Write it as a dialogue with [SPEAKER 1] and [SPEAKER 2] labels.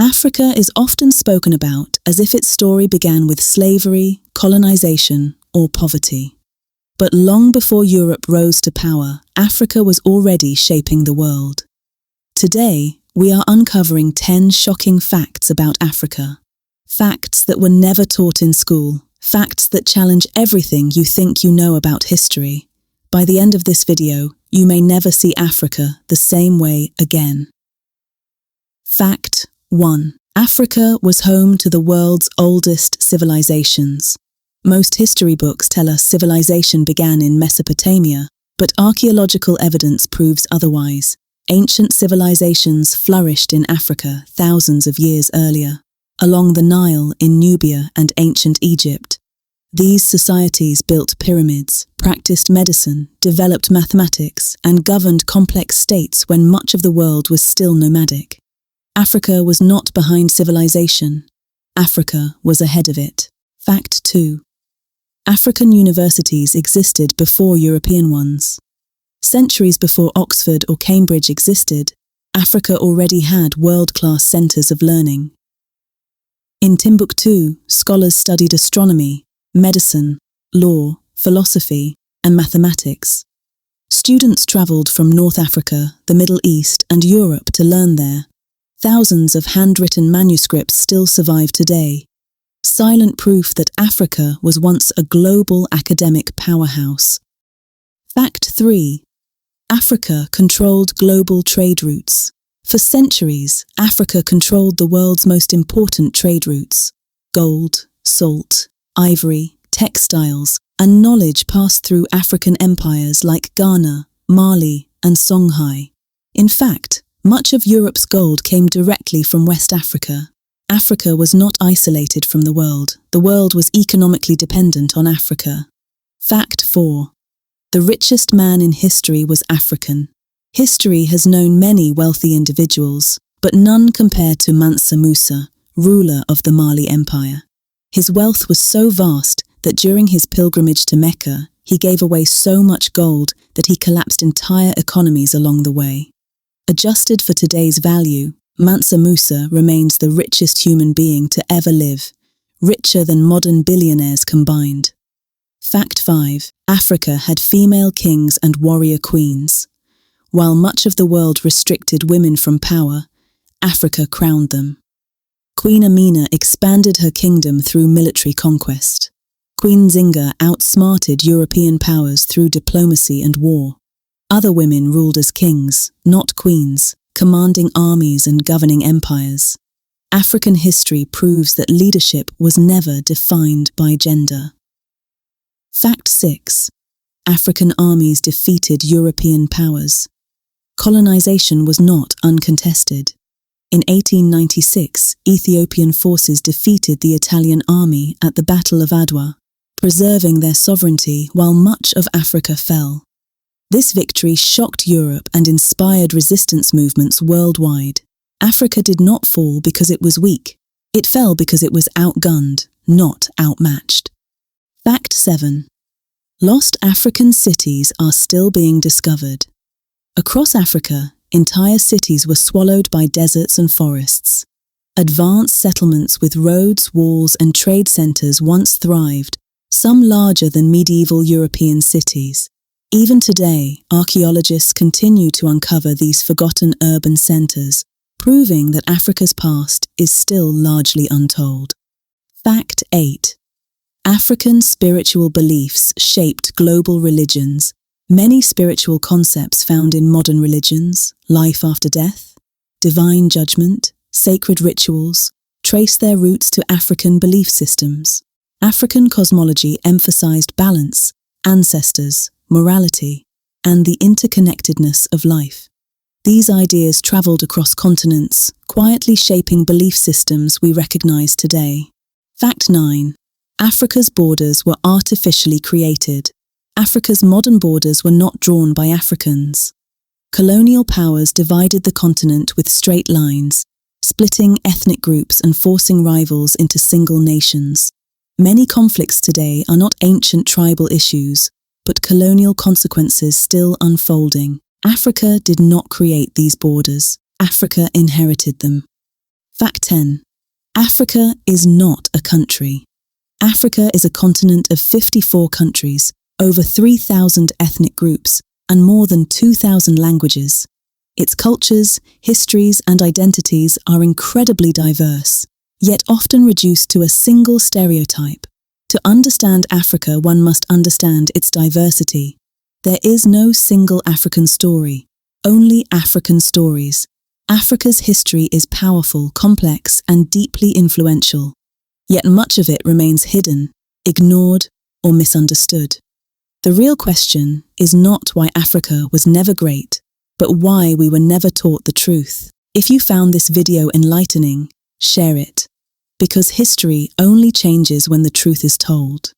[SPEAKER 1] Africa is often spoken about as if its story began with slavery, colonization, or poverty. But long before Europe rose to power, Africa was already shaping the world. Today, we are uncovering 10 shocking facts about Africa. Facts that were never taught in school. Facts that challenge everything you think you know about history. By the end of this video, you may never see Africa the same way again. Fact 1. Africa was home to the world's oldest civilizations. Most history books tell us civilization began in Mesopotamia, but archaeological evidence proves otherwise. Ancient civilizations flourished in Africa thousands of years earlier, along the Nile in Nubia and ancient Egypt. These societies built pyramids, practiced medicine, developed mathematics, and governed complex states when much of the world was still nomadic. Africa was not behind civilization. Africa was ahead of it. Fact 2. African universities existed before European ones. Centuries before Oxford or Cambridge existed, Africa already had world-class centers of learning. In Timbuktu, scholars studied astronomy, medicine, law, philosophy, and mathematics. Students traveled from North Africa, the Middle East, and Europe to learn there. Thousands of handwritten manuscripts still survive today. Silent proof that Africa was once a global academic powerhouse. Fact 3. Africa controlled global trade routes. For centuries, Africa controlled the world's most important trade routes. Gold, salt, ivory, textiles, and knowledge passed through African empires like Ghana, Mali, and Songhai. In fact, much of Europe's gold came directly from West Africa. Africa was not isolated from the world. The world was economically dependent on Africa. Fact 4. The richest man in history was African. History has known many wealthy individuals, but none compared to Mansa Musa, ruler of the Mali Empire. His wealth was so vast that during his pilgrimage to Mecca, he gave away so much gold that he collapsed entire economies along the way. Adjusted for today's value, Mansa Musa remains the richest human being to ever live, richer than modern billionaires combined. Fact 5. Africa had female kings and warrior queens. While much of the world restricted women from power, Africa crowned them. Queen Amina expanded her kingdom through military conquest. Queen Zinga outsmarted European powers through diplomacy and war. Other women ruled as kings, not queens, commanding armies and governing empires. African history proves that leadership was never defined by gender. Fact 6. African armies defeated European powers. Colonization was not uncontested. In 1896, Ethiopian forces defeated the Italian army at the Battle of Adwa, preserving their sovereignty while much of Africa fell. This victory shocked Europe and inspired resistance movements worldwide. Africa did not fall because it was weak. It fell because it was outgunned, not outmatched. Fact 7. Lost African cities are still being discovered. Across Africa, entire cities were swallowed by deserts and forests. Advanced settlements with roads, walls, and trade centers once thrived, some larger than medieval European cities. Even today, archaeologists continue to uncover these forgotten urban centers, proving that Africa's past is still largely untold. Fact 8. African spiritual beliefs shaped global religions. Many spiritual concepts found in modern religions, life after death, divine judgment, sacred rituals, trace their roots to African belief systems. African cosmology emphasized balance, ancestors, morality, and the interconnectedness of life. These ideas traveled across continents, quietly shaping belief systems we recognize today. Fact 9. Africa's borders were artificially created. Africa's modern borders were not drawn by Africans. Colonial powers divided the continent with straight lines, splitting ethnic groups and forcing rivals into single nations. Many conflicts today are not ancient tribal issues, but colonial consequences still unfolding. Africa did not create these borders. Africa inherited them. Fact 10. Africa is not a country. Africa is a continent of 54 countries, over 3,000 ethnic groups, and more than 2,000 languages. Its cultures, histories, and identities are incredibly diverse, yet often reduced to a single stereotype. To understand Africa, one must understand its diversity. There is no single African story, only African stories. Africa's history is powerful, complex, and deeply influential. Yet much of it remains hidden, ignored, or misunderstood. The real question is not why Africa was never great, but why we were never taught the truth. If you found this video enlightening, share it, because history only changes when the truth is told.